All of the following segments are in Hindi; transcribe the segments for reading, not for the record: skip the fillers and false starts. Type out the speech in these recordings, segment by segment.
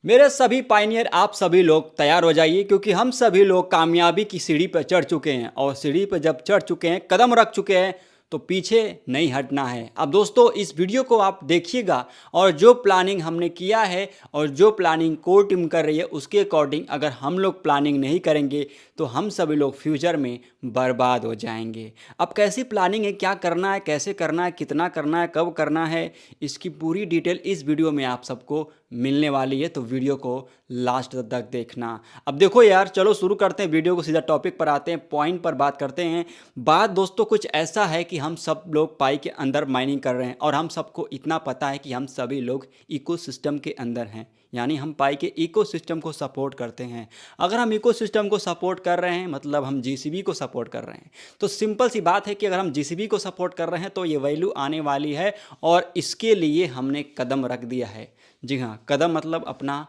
मेरे सभी पायनियर आप सभी लोग तैयार हो जाइए, क्योंकि हम सभी लोग कामयाबी की सीढ़ी पर चढ़ चुके हैं और सीढ़ी पर जब चढ़ चुके हैं, कदम रख चुके हैं, तो पीछे नहीं हटना है। अब दोस्तों इस वीडियो को आप देखिएगा और जो प्लानिंग हमने किया है और जो प्लानिंग कोर टीम कर रही है उसके अकॉर्डिंग अगर हम लोग प्लानिंग नहीं करेंगे तो हम सभी लोग फ्यूचर में बर्बाद हो जाएंगे। अब कैसी प्लानिंग है, क्या करना है, कैसे करना है, कितना करना है, कब करना है, इसकी पूरी डिटेल इस वीडियो में आप सबको मिलने वाली है, तो वीडियो को लास्ट तक देखना। अब देखो यार, चलो शुरू करते हैं वीडियो को, सीधा टॉपिक पर आते हैं, पॉइंट पर बात करते हैं। बात दोस्तों कुछ ऐसा है कि हम सब लोग पाई के अंदर माइनिंग कर रहे हैं और हम सबको इतना पता है कि हम सभी लोग इकोसिस्टम के अंदर हैं, यानी हम पाई के इकोसिस्टम को सपोर्ट करते हैं। अगर हम इकोसिस्टम को सपोर्ट कर रहे हैं मतलब हम जीसीबी को सपोर्ट कर रहे हैं। तो सिंपल सी बात है कि अगर हम जीसीबी को सपोर्ट कर रहे हैं तो ये वैल्यू आने वाली है और इसके लिए हमने कदम रख दिया है। जी हाँ, कदम मतलब अपना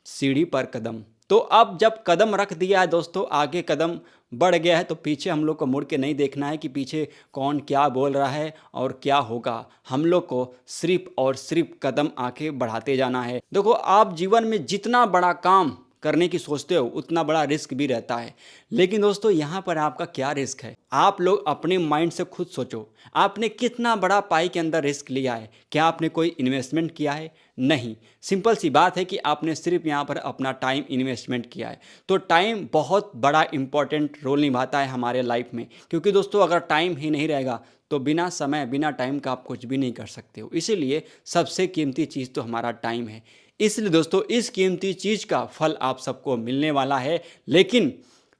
सीढ़ी पर कदम। तो अब जब कदम रख दिया है दोस्तों, आगे कदम बढ़ गया है, तो पीछे हम लोग को मुड़ के नहीं देखना है कि पीछे कौन क्या बोल रहा है और क्या होगा। हम लोग को सिर्फ और सिर्फ कदम आके बढ़ाते जाना है। देखो, आप जीवन में जितना बड़ा काम करने की सोचते हो उतना बड़ा रिस्क भी रहता है, लेकिन दोस्तों यहाँ पर आपका क्या रिस्क है, आप लोग अपने माइंड से खुद सोचो। आपने कितना बड़ा पाई के अंदर रिस्क लिया है? क्या आपने कोई इन्वेस्टमेंट किया है? नहीं। सिंपल सी बात है कि आपने सिर्फ यहाँ पर अपना टाइम इन्वेस्टमेंट किया है। तो टाइम बहुत बड़ा इंपॉर्टेंट रोल निभाता है हमारे लाइफ में, क्योंकि दोस्तों अगर टाइम ही नहीं रहेगा तो बिना समय बिना टाइम का आप कुछ भी नहीं कर सकते हो। इसीलिए सबसे कीमती चीज़ तो हमारा टाइम है। इसलिए दोस्तों इस कीमती चीज़ का फल आप सबको मिलने वाला है, लेकिन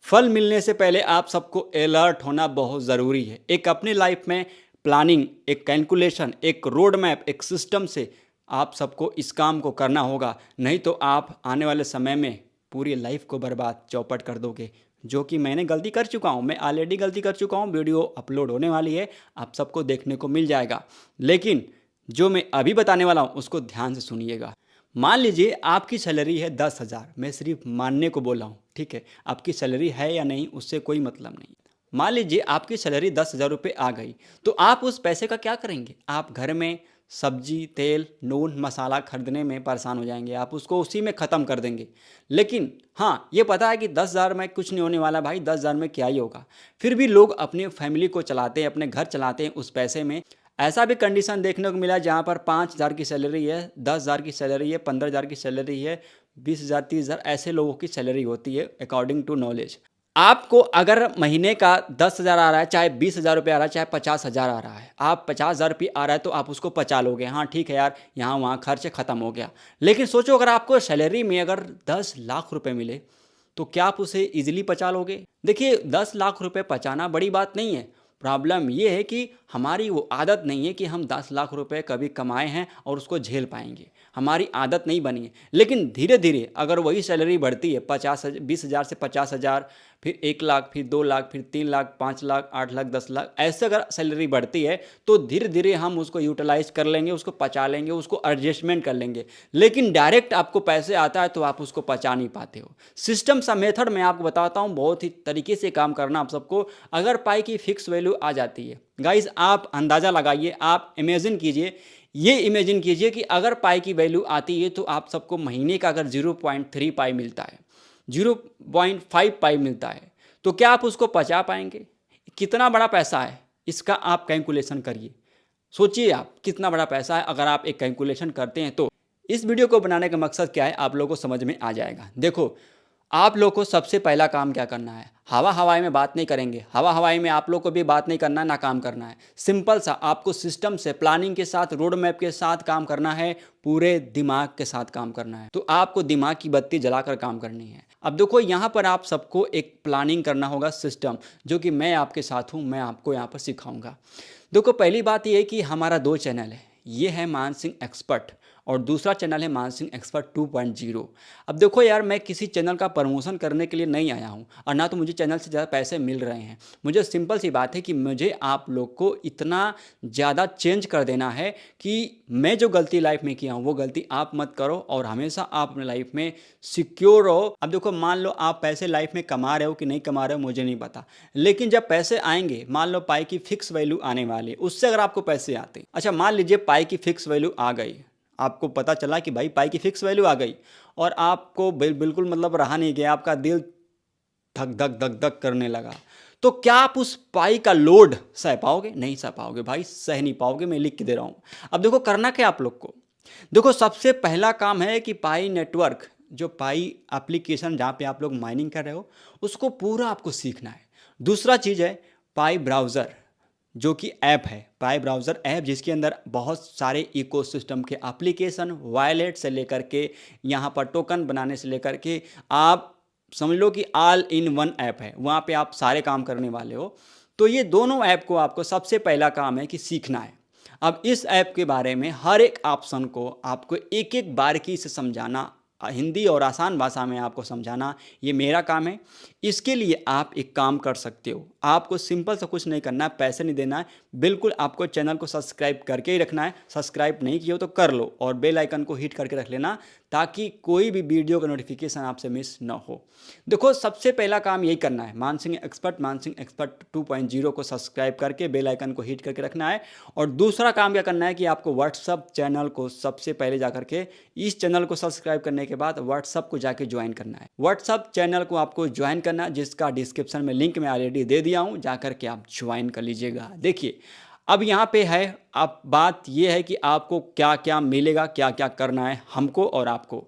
फल मिलने से पहले आप सबको अलर्ट होना बहुत ज़रूरी है। एक अपनी लाइफ में प्लानिंग, एक कैलकुलेशन, एक रोड मैप, एक सिस्टम से आप सबको इस काम को करना होगा, नहीं तो आप आने वाले समय में पूरी लाइफ को बर्बाद चौपट कर दोगे, जो कि मैंने गलती कर चुका हूँ। मैं ऑलरेडी गलती कर चुका हूँ। वीडियो अपलोड होने वाली है, आप सबको देखने को मिल जाएगा, लेकिन जो मैं अभी बताने वाला हूँ उसको ध्यान से सुनिएगा। मान लीजिए आपकी सैलरी है 10,000, मैं सिर्फ मानने को बोला हूँ, ठीक है, आपकी सैलरी है या नहीं उससे कोई मतलब नहीं। मान लीजिए आपकी सैलरी 10,000 रुपये आ गई, तो आप उस पैसे का क्या करेंगे? आप घर में सब्जी, तेल, नून, मसाला खरीदने में परेशान हो जाएंगे, आप उसको उसी में ख़त्म कर देंगे। लेकिन हाँ, ये पता है कि 10,000 में कुछ नहीं होने वाला भाई, 10,000 में क्या ही होगा। फिर भी लोग अपनी फैमिली को चलाते हैं, अपने घर चलाते हैं उस पैसे में। ऐसा भी कंडीशन देखने को मिला जहाँ पर 5,000 की सैलरी है, 10,000 की सैलरी है, 15,000 की सैलरी है, 20,000, 30,000, ऐसे लोगों की सैलरी होती है अकॉर्डिंग टू नॉलेज। आपको अगर महीने का 10,000 आ रहा है, चाहे 20,000 रुपये आ रहा है, चाहे 50,000 आ रहा है, आप 50,000 रुपये आ रहा है तो आप उसको पचा लोगे। हाँ ठीक है यार, यहाँ वहाँ खर्च ख़त्म हो गया। लेकिन सोचो अगर आपको सैलरी में अगर 10 लाख रुपए मिले तो क्या आप उसे ईजिली पचा लोगे? देखिए, 10 लाख रुपए पचाना बड़ी बात नहीं है। प्रॉब्लम ये है कि हमारी वो आदत नहीं है कि हम 10 लाख रुपए कभी कमाए हैं और उसको झेल पाएंगे। हमारी आदत नहीं बनी है। लेकिन धीरे धीरे अगर वही सैलरी बढ़ती है 20,000 से 50,000, फिर 1 लाख, फिर 2 लाख, फिर 3 लाख, 5 लाख, 8 लाख, 10 लाख, ऐसे अगर सैलरी बढ़ती है तो धीरे धीरे हम उसको यूटिलाइज कर लेंगे, उसको पचा लेंगे, उसको एडजस्टमेंट कर लेंगे। लेकिन डायरेक्ट आपको पैसे आता है तो आप उसको पचा नहीं पाते हो। सिस्टम सा मेथड मैं आपको बताता हूँ, बहुत ही तरीके से काम करना आप सबको। अगर पाई की फिक्स वैल्यू आ जाती है गाइज, आप अंदाज़ा लगाइए, आप इमेजिन कीजिए, ये इमेजिन कीजिए कि अगर पाई की वैल्यू आती है तो आप सबको महीने का अगर 0.3 पाई मिलता है, 0.5 पाई मिलता है, तो क्या आप उसको पचा पाएंगे? कितना बड़ा पैसा है इसका आप कैलकुलेशन करिए। सोचिए आप कितना बड़ा पैसा है अगर आप एक कैलकुलेशन करते हैं तो। इस वीडियो को बनाने का मकसद क्या है आप लोगों को समझ में आ जाएगा। देखो, आप लोग को सबसे पहला काम क्या करना है, हवा हवाई में बात नहीं करेंगे। हवा हवाई में आप लोग को भी बात नहीं करना है, ना काम करना है। सिंपल सा आपको सिस्टम से, प्लानिंग के साथ, रोड मैप के साथ काम करना है, पूरे दिमाग के साथ काम करना है। तो आपको दिमाग की बत्ती जलाकर काम करनी है। अब देखो, यहाँ पर आप सबको एक प्लानिंग करना होगा, सिस्टम, जो कि मैं आपके साथ हूँ, मैं आपको यहाँ पर सिखाऊंगा। देखो, पहली बात ये है कि हमारा 2 चैनल है, ये है मान सिंह एक्सपर्ट और दूसरा चैनल है मान सिंह एक्सपर्ट 2.0। अब देखो यार, मैं किसी चैनल का प्रमोशन करने के लिए नहीं आया हूँ और ना तो मुझे चैनल से ज़्यादा पैसे मिल रहे हैं। मुझे सिंपल सी बात है कि मुझे आप लोग को इतना ज़्यादा चेंज कर देना है कि मैं जो गलती लाइफ में किया हूँ वो गलती आप मत करो और हमेशा आप अपने लाइफ में सिक्योर रहो। अब देखो, मान लो आप पैसे लाइफ में कमा रहे हो कि नहीं कमा रहे हो मुझे नहीं पता, लेकिन जब पैसे आएंगे, मान लो पाई की फिक्स वैल्यू आने वाली है, उससे अगर आपको पैसे आते हैं, अच्छा मान लीजिए पाई की फिक्स वैल्यू आ गई, आपको पता चला कि भाई पाई की फिक्स वैल्यू आ गई और आपको बिल्कुल मतलब रहा नहीं गया, आपका दिल धक धक धक धक करने लगा, तो क्या आप उस पाई का लोड सह पाओगे? नहीं सह पाओगे भाई, सह नहीं पाओगे, मैं लिख के दे रहा हूँ। अब देखो करना क्या आप लोग को, देखो सबसे पहला काम है कि पाई नेटवर्क, जो पाई एप्लीकेशन जहाँ पे आप लोग माइनिंग कर रहे हो उसको पूरा आपको सीखना है। दूसरा चीज़ है पाई ब्राउज़र, जो कि ऐप है, पाई ब्राउज़र ऐप, जिसके अंदर बहुत सारे इकोसिस्टम के एप्लीकेशन, वॉलेट से लेकर के यहाँ पर टोकन बनाने से लेकर के आप समझ लो कि ऑल इन वन ऐप है, वहाँ पे आप सारे काम करने वाले हो। तो ये दोनों ऐप को आपको सबसे पहला काम है कि सीखना है। अब इस ऐप के बारे में हर एक ऑप्शन को आपको एक एक बारीकी से समझाना, हिंदी और आसान भाषा में आपको समझाना, ये मेरा काम है। इसके लिए आप एक काम कर सकते हो, आपको सिंपल सा कुछ नहीं करना है, पैसे नहीं देना है, बिल्कुल आपको चैनल को सब्सक्राइब करके ही रखना है। सब्सक्राइब नहीं किया हो तो कर लो और बेल आइकन को हिट करके रख लेना, ताकि कोई भी वीडियो का नोटिफिकेशन आपसे मिस ना हो। देखो सबसे पहला काम यही करना है, मानसिंह एक्सपर्ट 2.0 को सब्सक्राइब करके बेल आइकन को हिट करके रखना है। और दूसरा काम क्या करना है कि आपको व्हाट्सअप चैनल को सबसे पहले जाकर के, इस चैनल को सब्सक्राइब करने के बाद व्हाट्सअप को जाके ज्वाइन करना है। व्हाट्सअप चैनल को आपको ज्वाइन करना, जिसका डिस्क्रिप्शन में लिंक मैं ऑलरेडी दे दिया हूँ, जाकर के आप ज्वाइन कर लीजिएगा। देखिए अब यहाँ पे है, अब बात ये है कि आपको क्या क्या मिलेगा, क्या क्या करना है हमको और आपको।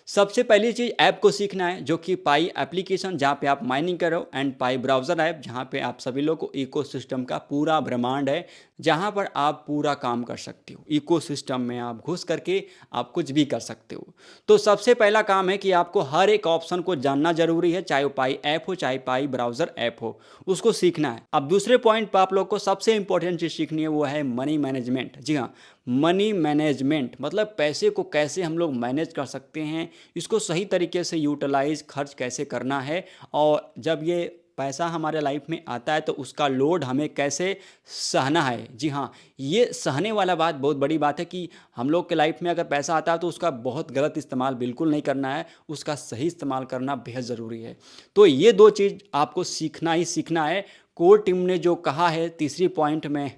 सबसे पहली चीज़ ऐप को सीखना है, जो कि पाई एप्लीकेशन जहाँ पे आप माइनिंग करो, एंड पाई ब्राउज़र ऐप जहाँ पे आप सभी लोग को इकोसिस्टम का पूरा ब्रह्मांड है, जहाँ पर आप पूरा काम कर सकते हो। इकोसिस्टम में आप घुस करके आप कुछ भी कर सकते हो। तो सबसे पहला काम है कि आपको हर एक ऑप्शन को जानना जरूरी है, चाहे वो पाई ऐप हो चाहे पाई ब्राउज़र ऐप हो, उसको सीखना है। अब दूसरे पॉइंट पर आप लोग को सबसे इंपॉर्टेंट चीज़ सीखनी है, वो है मनी मैनेजमेंट। जी हाँ, मनी मैनेजमेंट मतलब पैसे को कैसे हम लोग मैनेज कर सकते हैं, इसको सही तरीके से यूटिलाइज खर्च कैसे करना है, और जब ये पैसा हमारे लाइफ में आता है तो उसका लोड हमें कैसे सहना है। जी हाँ, ये सहने वाला बात बहुत बड़ी बात है कि हम लोग के लाइफ में अगर पैसा आता है तो उसका बहुत गलत इस्तेमाल बिल्कुल नहीं करना है, उसका सही इस्तेमाल करना बेहद ज़रूरी है। तो ये दो चीज़ आपको सीखना ही सीखना है। कोर टीम ने जो कहा है तीसरी पॉइंट में,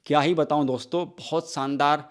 क्या ही बताऊं दोस्तों, बहुत शानदार।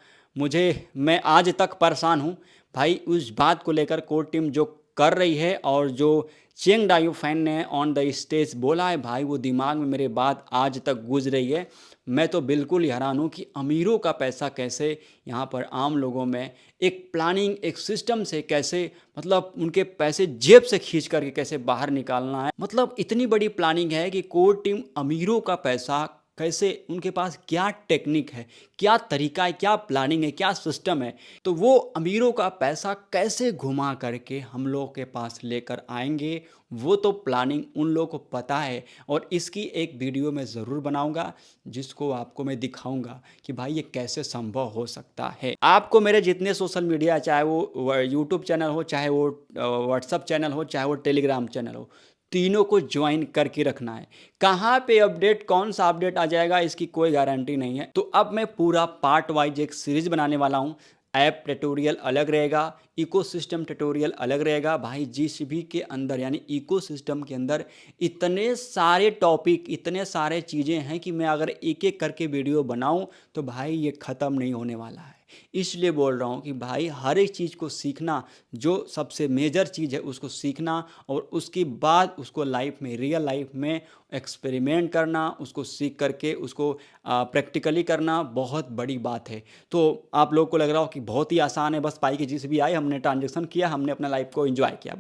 मैं आज तक परेशान हूं भाई उस बात को लेकर, कोर टीम जो कर रही है और जो चेंग डायू फैन ने ऑन द स्टेज बोला है भाई, वो दिमाग में मेरे बात आज तक गूंज रही है। मैं तो बिल्कुल ही हैरान हूँ कि अमीरों का पैसा कैसे यहाँ पर आम लोगों में एक प्लानिंग, एक सिस्टम से कैसे, मतलब उनके पैसे जेब से खींच करके कैसे बाहर निकालना है। मतलब इतनी बड़ी प्लानिंग है कि कोर टीम अमीरों का पैसा कैसे, उनके पास क्या टेक्निक है, क्या तरीका है, क्या प्लानिंग है, क्या सिस्टम है, तो वो अमीरों का पैसा कैसे घुमा करके हम लोगों के पास लेकर आएंगे, वो तो प्लानिंग उन लोगों को पता है। और इसकी एक वीडियो मैं ज़रूर बनाऊंगा, जिसको आपको मैं दिखाऊंगा कि भाई ये कैसे संभव हो सकता है। आपको मेरे जितने सोशल मीडिया, चाहे वो यूट्यूब चैनल हो, चाहे वो व्हाट्सअप चैनल हो, चाहे वो टेलीग्राम चैनल हो, तीनों को ज्वाइन करके रखना है। कहाँ पे अपडेट, कौन सा अपडेट आ जाएगा, इसकी कोई गारंटी नहीं है। तो अब मैं पूरा पार्ट वाइज एक सीरीज बनाने वाला हूँ। ऐप ट्यूटोरियल अलग रहेगा, इकोसिस्टम ट्यूटोरियल अलग रहेगा। भाई जीसीबी के अंदर यानी इकोसिस्टम के अंदर इतने सारे टॉपिक, इतने सारे चीज़ें हैं कि मैं अगर एक एक करके वीडियो बनाऊं तो भाई ये ख़त्म नहीं होने वाला है। इसलिए बोल रहा हूँ कि भाई हर एक चीज़ को सीखना, जो सबसे मेजर चीज़ है उसको सीखना, और उसके बाद उसको लाइफ में, रियल लाइफ में एक्सपेरिमेंट करना, उसको सीख करके उसको प्रैक्टिकली करना बहुत बड़ी बात है। तो आप लोग को लग रहा हो कि बहुत ही आसान है, बस पाई की जीसीबी आई, हमने ट्रांजेक्शन किया, हमने अपना लाइफ को एंजॉय किया,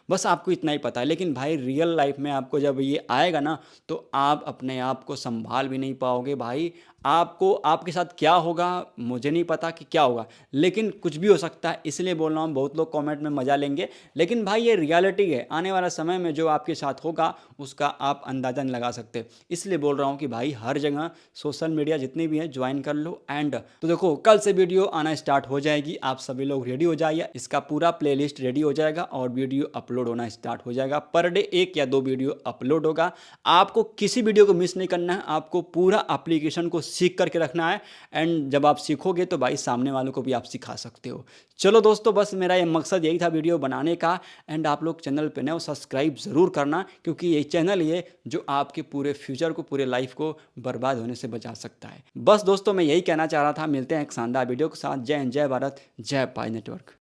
बस आपको इतना ही पता है। लेकिन भाई रियल लाइफ में आपको जब ये आएगा ना, तो आप अपने आप को संभाल भी नहीं पाओगे भाई। आपको, आपके साथ क्या होगा मुझे नहीं पता कि क्या होगा, लेकिन कुछ भी हो सकता है। इसलिए बोल रहा हूँ, बहुत लोग कमेंट में मज़ा लेंगे, लेकिन भाई ये रियलिटी है। आने वाला समय में जो आपके साथ होगा उसका आप अंदाज़ा नहीं लगा सकते। इसलिए बोल रहा हूँ कि भाई हर जगह सोशल मीडिया जितनी भी है ज्वाइन कर लो। एंड तो देखो कल से वीडियो आना स्टार्ट हो जाएगी, आप सभी लोग रेडी हो जाइए, इसका पूरा प्लेलिस्ट रेडी हो जाएगा और वीडियो अपलोड होना स्टार्ट हो जाएगा। पर डे 1 या 2 वीडियो अपलोड होगा। आपको किसी वीडियो को मिस नहीं करना है, आपको पूरा एप्लीकेशन को सीख करके रखना है। एंड जब आप सीखोगे तो भाई सामने वालों को भी आप सिखा सकते हो। चलो दोस्तों, बस मेरा ये मकसद यही था वीडियो बनाने का। एंड आप लोग चैनल पे नए हो, सब्सक्राइब ज़रूर करना, क्योंकि ये चैनल ये जो आपके पूरे फ्यूचर को, पूरे लाइफ को बर्बाद होने से बचा सकता है। बस दोस्तों, मैं यही कहना चाह रहा था। मिलते हैं एक शानदार वीडियो के साथ। जय हिंद, जय भारत, जय पाई नेटवर्क।